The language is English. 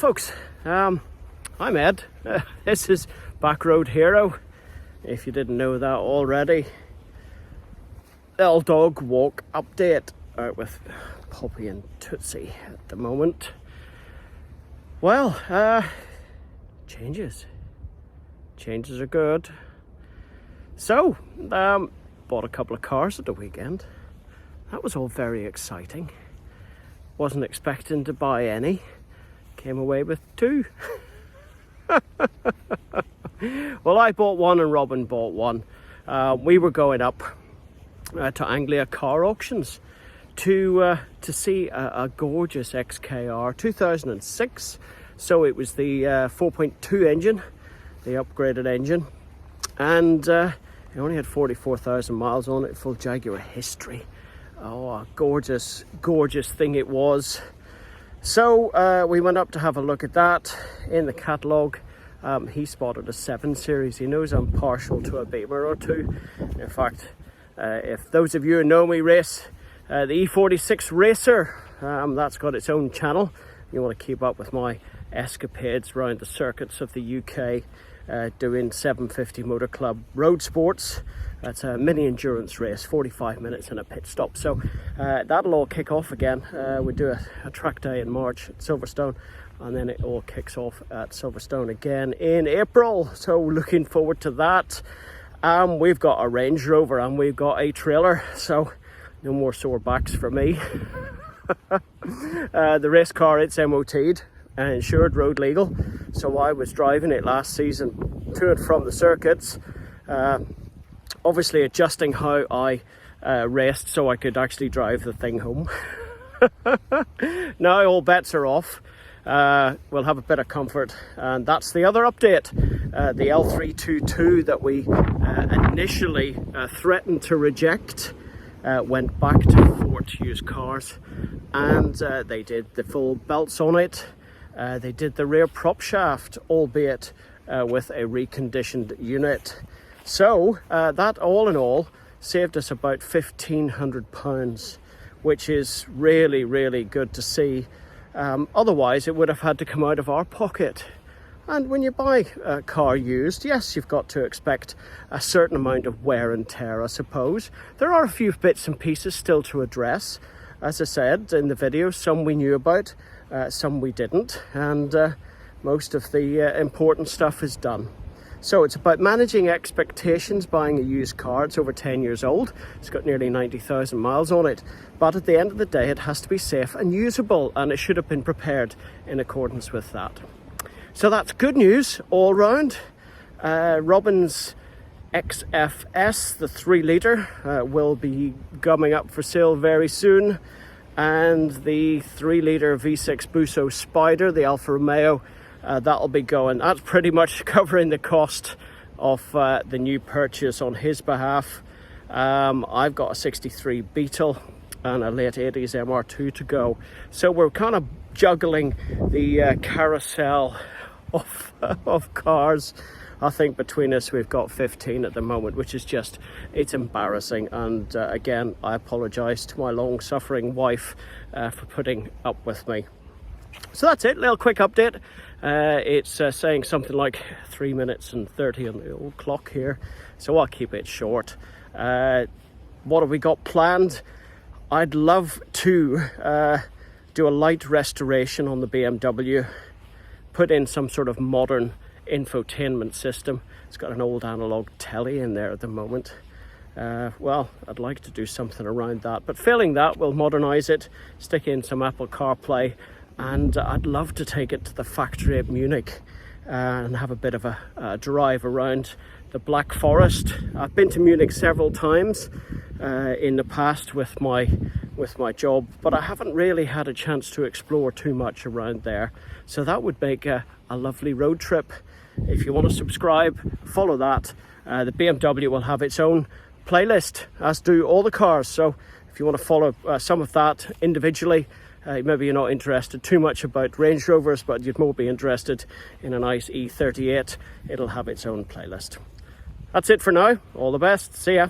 folks, I'm Ed. This is Backroad Hero, if you didn't know that already. Little dog walk update out with Poppy and Tootsie at the moment. Well, changes are good. So, bought a couple of cars at the weekend. That was all very exciting. Wasn't expecting to buy any. Came away with two. Well, I bought one and Robin bought one. We were going up to Anglia car auctions to see a gorgeous XKR 2006. So it was the 4.2 engine, the upgraded engine, and it only had 44,000 miles on it, full Jaguar history. Oh, a gorgeous thing it was. So we went up to have a look at that. In the catalogue, he spotted a 7 Series. He knows I'm partial to a Beamer or two. In fact, if those of you who know me race the e38 Racer, that's got its own channel. You want to keep up with my escapades around the circuits of the UK, doing 750 Motor Club road sports. That's a mini endurance race, 45 minutes and a pit stop. So that'll all kick off again. We do a track day in March at Silverstone, and then it all kicks off at Silverstone again in April. So looking forward to that. We've got a Range Rover and we've got a trailer, so no more sore backs for me. The race car, it's MOT'd and insured, road legal. So I was driving it last season to and from the circuits, obviously adjusting how I raced so I could actually drive the thing home. Now all bets are off. We'll have a bit of comfort, and that's the other update. The L322 that we initially threatened to reject went back to Ford Used Cars, and they did the full belts on it. They did the rear prop shaft, albeit with a reconditioned unit. So that all in all saved us about £1,500, which is really good to see. Otherwise it would have had to come out of our pocket. And when you buy a car used, yes, you've got to expect a certain amount of wear and tear, I suppose. There are a few bits and pieces still to address. As I said in the video, some we knew about, some we didn't, and most of the important stuff is done. So it's about managing expectations buying a used car. It's over 10 years old. It's got nearly 90,000 miles on it. But at the end of the day, it has to be safe and usable, and it should have been prepared in accordance with that. So that's good news all round. Robin's XFS, the 3 litre, will be coming up for sale very soon. And the 3 litre V6 Busso Spider, the Alfa Romeo, that'll be going. That's pretty much covering the cost of the new purchase on his behalf. I've got a 63 Beetle and a late 80s MR2 to go. So we're kind of juggling the carousel of cars. I think between us we've got 15 at the moment, which is just, it's embarrassing. And again, I apologise to my long-suffering wife for putting up with me. So that's it, little quick update. It's saying something like 3 minutes and 30 on the old clock here, so I'll keep it short. What have we got planned? I'd love to do a light restoration on the BMW, put in some sort of modern infotainment system. It's got an old analog telly in there at the moment. Well, I'd like to do something around that, but failing that, we'll modernise it, stick in some Apple CarPlay, and I'd love to take it to the factory at Munich and have a bit of a drive around the Black Forest. I've been to Munich several times in the past with my job, but I haven't really had a chance to explore too much around there. So that would make a lovely road trip. If you want to subscribe, follow that. The BMW will have its own playlist, as do all the cars. So if you want to follow some of that individually, maybe you're not interested too much about Range Rovers, but you'd more be interested in a nice e38, it'll have its own playlist. That's it for now. All the best. See ya.